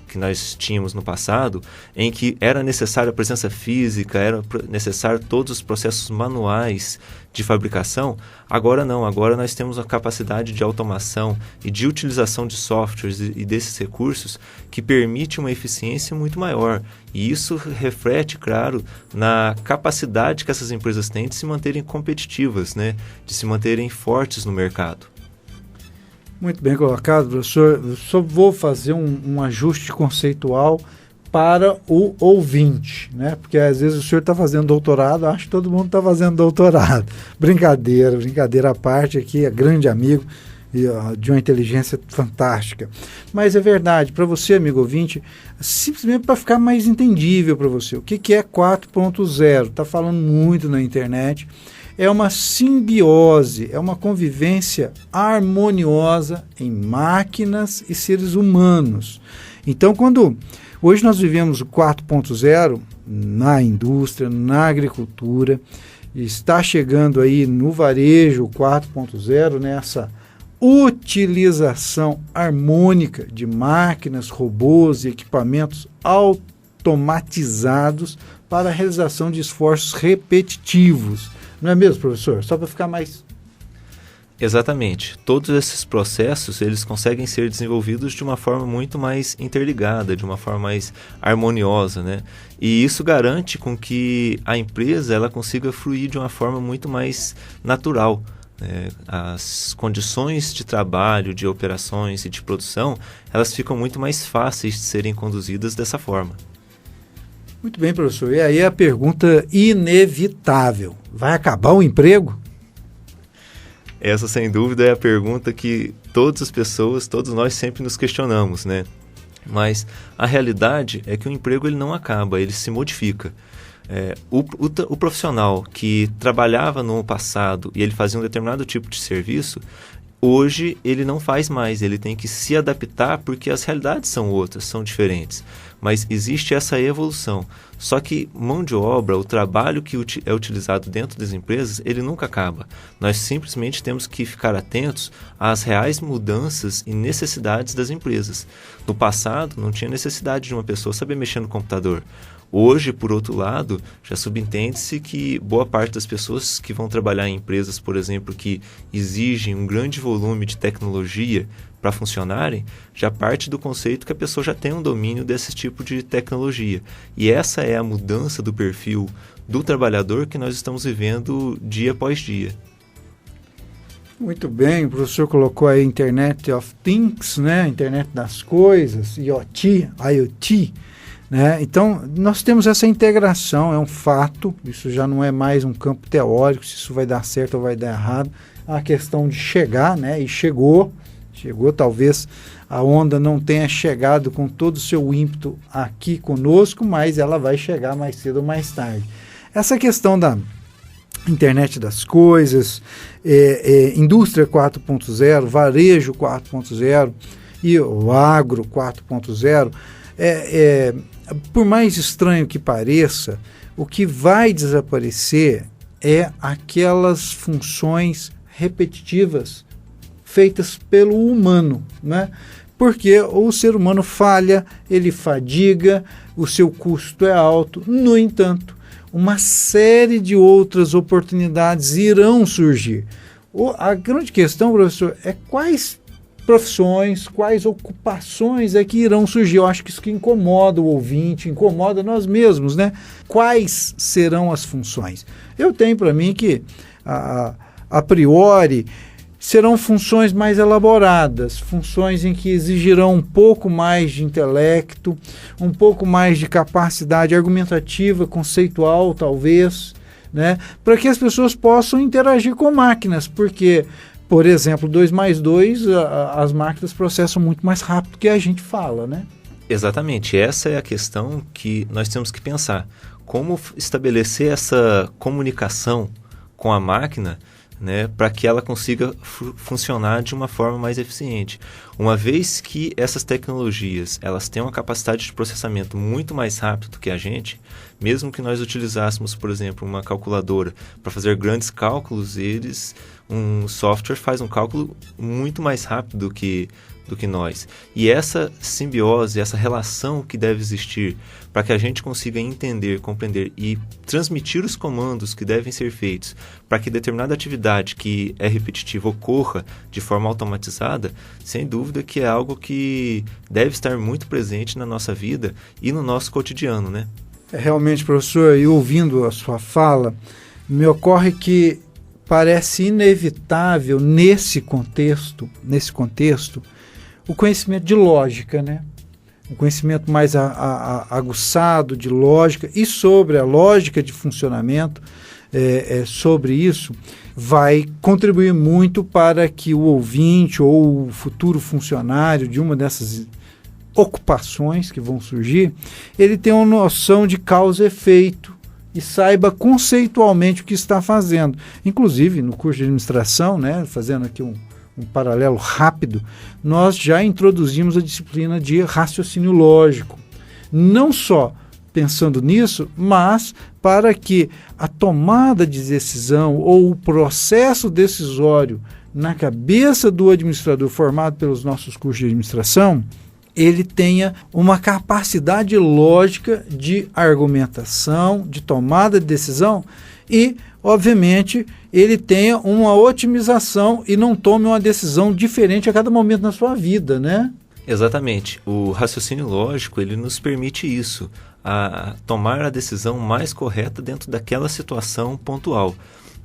que nós tínhamos no passado, em que era necessária a presença física, era necessário todos os processos manuais de fabricação, agora não, agora nós temos a capacidade de automação e de utilização de softwares e desses recursos que permite uma eficiência muito maior. E isso reflete, claro, na capacidade que essas empresas têm de se manterem competitivas, né? De se manterem fortes no mercado. Muito bem colocado, professor. Eu só vou fazer um ajuste conceitual para o ouvinte, né? Porque às vezes o senhor está fazendo doutorado, acho que todo mundo está fazendo doutorado. Brincadeira à parte aqui, é grande amigo de uma inteligência fantástica. Mas é verdade, para você, amigo ouvinte, simplesmente para ficar mais entendível para você. O que é 4.0? Está falando muito na internet. É uma simbiose, é uma convivência harmoniosa em máquinas e seres humanos. Então, hoje nós vivemos o 4.0 na indústria, na agricultura, está chegando aí no varejo o 4.0, nessa utilização harmônica de máquinas, robôs e equipamentos automatizados para a realização de esforços repetitivos. Não é mesmo, professor? Só para ficar mais... Exatamente. Todos esses processos, eles conseguem ser desenvolvidos de uma forma muito mais interligada, de uma forma mais harmoniosa, né? E isso garante com que a empresa ela consiga fluir de uma forma muito mais natural. As condições de trabalho, de operações e de produção, elas ficam muito mais fáceis de serem conduzidas dessa forma. Muito bem, professor. E aí a pergunta inevitável. Vai acabar o emprego? Essa, sem dúvida, é a pergunta que todas as pessoas, todos nós sempre nos questionamos, né? Mas a realidade é que o emprego ele não acaba, ele se modifica. O profissional que trabalhava no passado e ele fazia um determinado tipo de serviço, hoje ele não faz mais, ele tem que se adaptar porque as realidades são outras, são diferentes. Mas existe essa evolução. Só que mão de obra, o trabalho que é utilizado dentro das empresas, ele nunca acaba. Nós simplesmente temos que ficar atentos às reais mudanças e necessidades das empresas. No passado, não tinha necessidade de uma pessoa saber mexer no computador. Hoje, por outro lado, já subentende-se que boa parte das pessoas que vão trabalhar em empresas, por exemplo, que exigem um grande volume de tecnologia para funcionarem, já parte do conceito que a pessoa já tem um domínio desse tipo de tecnologia. E essa é a mudança do perfil do trabalhador que nós estamos vivendo dia após dia. Muito bem, o professor colocou aí Internet of Things, né? Internet das coisas, IoT, né? Então, nós temos essa integração, é um fato, isso já não é mais um campo teórico, se isso vai dar certo ou vai dar errado, é uma questão de chegar, né? E chegou, talvez a onda não tenha chegado com todo o seu ímpeto aqui conosco, mas ela vai chegar mais cedo ou mais tarde. Essa questão da internet das coisas, indústria 4.0, varejo 4.0 e o agro 4.0, por mais estranho que pareça, o que vai desaparecer é aquelas funções repetitivas feitas pelo humano, né? Porque o ser humano falha, ele fadiga, o seu custo é alto. No entanto, uma série de outras oportunidades irão surgir. A grande questão, professor, é quais profissões, quais ocupações é que irão surgir. Eu acho que isso que incomoda o ouvinte, incomoda nós mesmos, né? Quais serão as funções? Eu tenho para mim que, a priori, serão funções mais elaboradas, funções em que exigirão um pouco mais de intelecto, um pouco mais de capacidade argumentativa, conceitual, talvez, né? Para que as pessoas possam interagir com máquinas, porque, por exemplo, 2 mais 2, as máquinas processam muito mais rápido que a gente fala, né? Exatamente, essa é a questão que nós temos que pensar. Como estabelecer essa comunicação com a máquina, né, para que ela consiga funcionar de uma forma mais eficiente. Uma vez que essas tecnologias elas têm uma capacidade de processamento muito mais rápido do que a gente, mesmo que nós utilizássemos, por exemplo, uma calculadora para fazer grandes cálculos, um software faz um cálculo muito mais rápido do que nós. E essa simbiose, essa relação que deve existir para que a gente consiga entender, compreender e transmitir os comandos que devem ser feitos para que determinada atividade que é repetitiva ocorra de forma automatizada, sem dúvida que é algo que deve estar muito presente na nossa vida e no nosso cotidiano, né? Realmente, professor, e ouvindo a sua fala, me ocorre que parece inevitável nesse contexto, o conhecimento de lógica, né? Um conhecimento mais aguçado de lógica e sobre a lógica de funcionamento, sobre isso, vai contribuir muito para que o ouvinte ou o futuro funcionário de uma dessas ocupações que vão surgir, ele tenha uma noção de causa e efeito e saiba conceitualmente o que está fazendo. Inclusive, no curso de administração, né, fazendo aqui um paralelo rápido, nós já introduzimos a disciplina de raciocínio lógico. Não só pensando nisso, mas para que a tomada de decisão ou o processo decisório na cabeça do administrador formado pelos nossos cursos de administração, ele tenha uma capacidade lógica de argumentação, de tomada de decisão e, obviamente, ele tenha uma otimização e não tome uma decisão diferente a cada momento na sua vida, né? Exatamente. O raciocínio lógico, ele nos permite isso, a tomar a decisão mais correta dentro daquela situação pontual.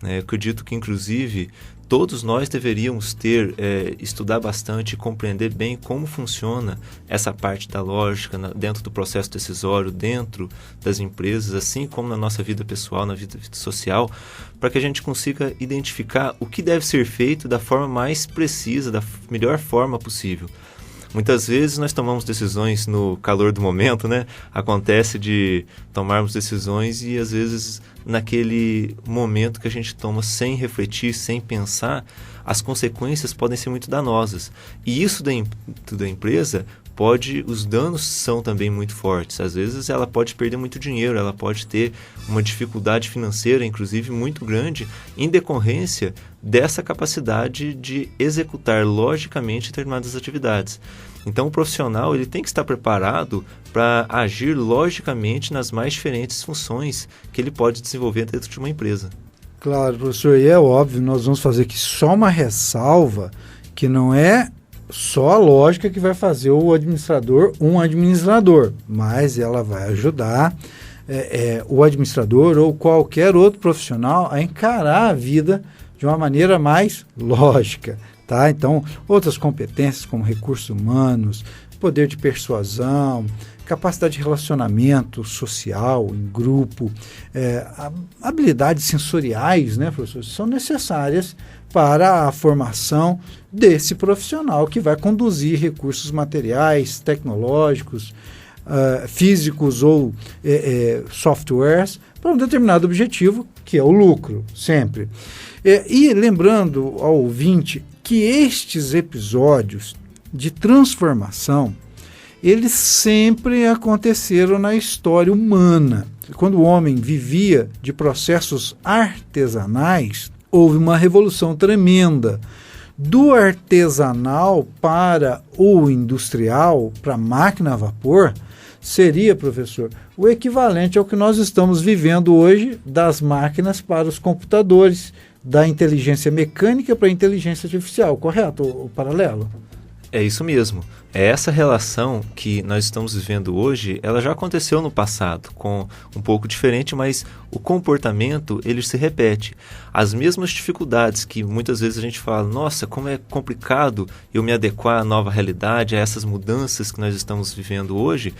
Eu acredito que, inclusive, todos nós deveríamos estudar bastante e compreender bem como funciona essa parte da lógica dentro do processo decisório, dentro das empresas, assim como na nossa vida pessoal, na vida social, para que a gente consiga identificar o que deve ser feito da forma mais precisa, da melhor forma possível. Muitas vezes nós tomamos decisões no calor do momento, né? Acontece de tomarmos decisões e às vezes naquele momento que a gente toma sem refletir, sem pensar, as consequências podem ser muito danosas. E isso dentro da empresa os danos são também muito fortes. Às vezes ela pode perder muito dinheiro, ela pode ter uma dificuldade financeira, inclusive muito grande, em decorrência dessa capacidade de executar logicamente determinadas atividades. Então o profissional ele tem que estar preparado para agir logicamente nas mais diferentes funções que ele pode desenvolver dentro de uma empresa. Claro, professor, e é óbvio, nós vamos fazer aqui só uma ressalva que não é só a lógica que vai fazer o administrador um administrador, mas ela vai ajudar o administrador ou qualquer outro profissional a encarar a vida de uma maneira mais lógica, tá? Então, outras competências como recursos humanos, poder de persuasão, capacidade de relacionamento social, em grupo, habilidades sensoriais, né, professor, são necessárias para a formação desse profissional que vai conduzir recursos materiais, tecnológicos, físicos ou softwares para um determinado objetivo, que é o lucro, sempre. E lembrando ao ouvinte que estes episódios de transformação, eles sempre aconteceram na história humana. Quando o homem vivia de processos artesanais, houve uma revolução tremenda. Do artesanal para o industrial, para a máquina a vapor, seria, professor, o equivalente ao que nós estamos vivendo hoje das máquinas para os computadores, da inteligência mecânica para a inteligência artificial, correto o paralelo? É isso mesmo. Essa relação que nós estamos vivendo hoje, ela já aconteceu no passado, com um pouco diferente, mas o comportamento, ele se repete. As mesmas dificuldades que muitas vezes a gente fala, nossa, como é complicado eu me adequar à nova realidade, a essas mudanças que nós estamos vivendo hoje.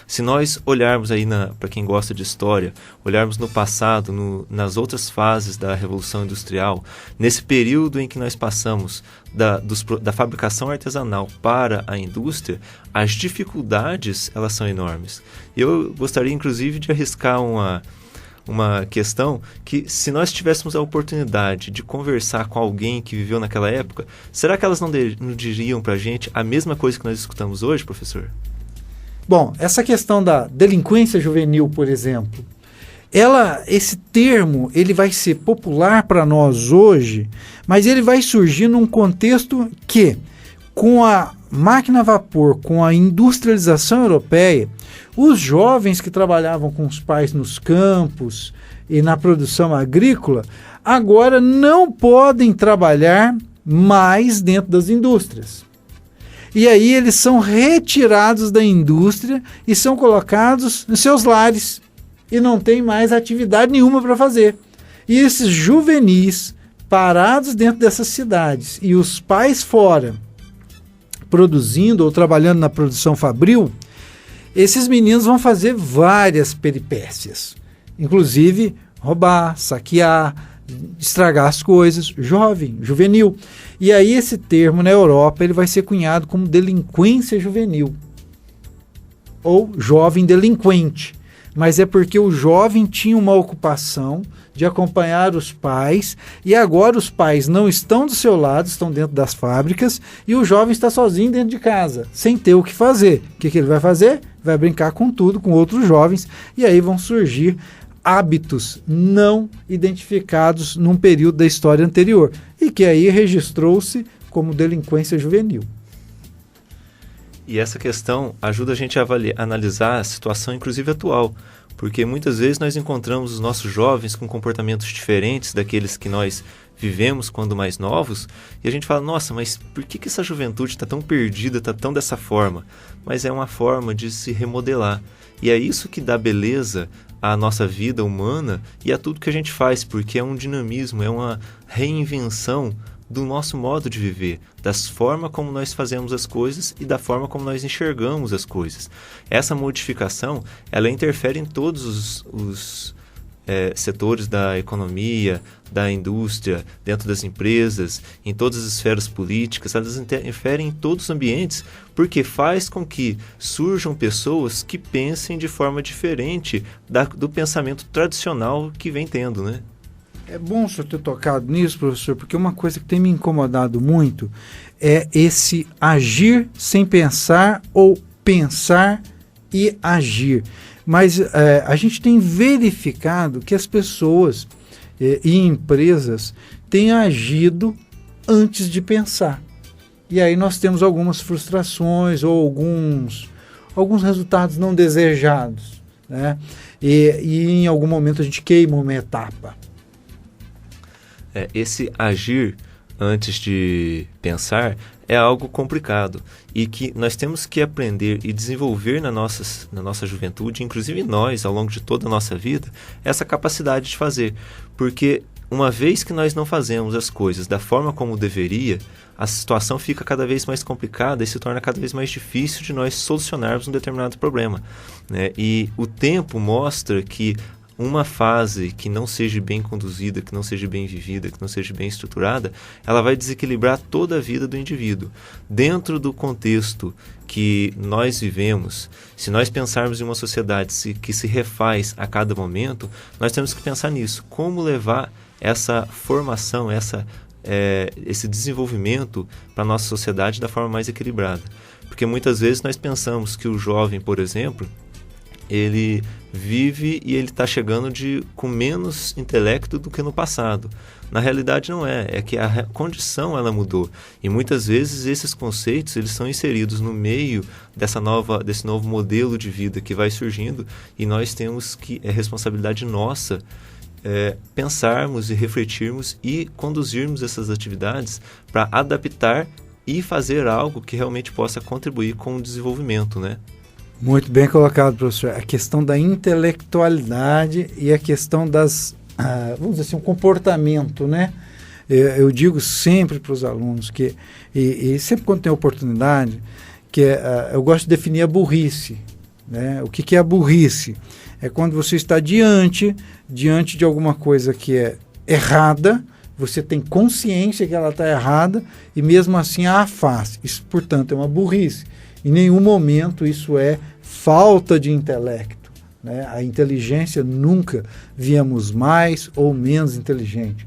Se nós olharmos aí, para quem gosta de história, olharmos no passado, nas outras fases da Revolução Industrial, nesse período em que nós passamos da fabricação artesanal para a indústria, as dificuldades elas são enormes. Eu gostaria, inclusive, de arriscar uma questão que, se nós tivéssemos a oportunidade de conversar com alguém que viveu naquela época, será que elas não diriam para a gente a mesma coisa que nós escutamos hoje, professor? Bom, essa questão da delinquência juvenil, por exemplo, esse termo ele vai ser popular para nós hoje, mas ele vai surgir num contexto que, com a máquina a vapor, com a industrialização europeia, os jovens que trabalhavam com os pais nos campos e na produção agrícola, agora não podem trabalhar mais dentro das indústrias. E aí eles são retirados da indústria e são colocados em seus lares e não tem mais atividade nenhuma para fazer. E esses juvenis parados dentro dessas cidades e os pais fora, produzindo ou trabalhando na produção fabril, esses meninos vão fazer várias peripécias, inclusive roubar, saquear, estragar as coisas, jovem, juvenil. E aí esse termo na Europa ele vai ser cunhado como delinquência juvenil ou jovem delinquente, mas é porque o jovem tinha uma ocupação de acompanhar os pais e agora os pais não estão do seu lado, estão dentro das fábricas e o jovem está sozinho dentro de casa, sem ter o que fazer. O que ele vai fazer? Vai brincar com tudo, com outros jovens, e aí vão surgir hábitos não identificados num período da história anterior e que aí registrou-se como delinquência juvenil. E essa questão ajuda a gente a analisar a situação, inclusive atual, porque muitas vezes nós encontramos os nossos jovens com comportamentos diferentes daqueles que nós vivemos quando mais novos, e a gente fala, nossa, mas por que essa juventude está tão perdida, está tão dessa forma? Mas é uma forma de se remodelar. E é isso que dá beleza à nossa vida humana e a tudo que a gente faz, porque é um dinamismo, é uma reinvenção do nosso modo de viver, das formas como nós fazemos as coisas e da forma como nós enxergamos as coisas. Essa modificação, ela interfere em todos os setores da economia, da indústria, dentro das empresas, em todas as esferas políticas, elas interferem em todos os ambientes, porque faz com que surjam pessoas que pensem de forma diferente do pensamento tradicional que vem tendo, né? É bom o senhor ter tocado nisso, professor, porque uma coisa que tem me incomodado muito é esse agir sem pensar ou pensar e agir. Mas a gente tem verificado que as pessoas e empresas têm agido antes de pensar. E aí nós temos algumas frustrações ou alguns resultados não desejados, né? E em algum momento a gente queima uma etapa. Esse agir antes de pensar é algo complicado e que nós temos que aprender e desenvolver na nossa juventude, inclusive nós, ao longo de toda a nossa vida, essa capacidade de fazer. Porque uma vez que nós não fazemos as coisas da forma como deveria, a situação fica cada vez mais complicada e se torna cada vez mais difícil de nós solucionarmos um determinado problema, né? E o tempo mostra que uma fase que não seja bem conduzida, que não seja bem vivida, que não seja bem estruturada, ela vai desequilibrar toda a vida do indivíduo. Dentro do contexto que nós vivemos, se nós pensarmos em uma sociedade que se refaz a cada momento, nós temos que pensar nisso. Como levar essa formação, esse desenvolvimento para a nossa sociedade da forma mais equilibrada. Porque muitas vezes nós pensamos que o jovem, por exemplo, ele vive e ele está chegando com menos intelecto do que no passado. Na realidade não é que a condição ela mudou. E muitas vezes esses conceitos eles são inseridos no meio desse novo modelo de vida que vai surgindo e nós temos que, é responsabilidade nossa, pensarmos e refletirmos e conduzirmos essas atividades para adaptar e fazer algo que realmente possa contribuir com o desenvolvimento, né? Muito bem colocado, professor. A questão da intelectualidade e a questão vamos dizer assim, um comportamento, né? Eu digo sempre para os alunos que, e sempre quando tem oportunidade, que eu gosto de definir a burrice, né? O que é a burrice? É quando você está diante de alguma coisa que é errada, você tem consciência que ela está errada e mesmo assim a faz. Isso, portanto, é uma burrice. Em nenhum momento isso é falta de intelecto, né? A inteligência nunca viemos mais ou menos inteligente.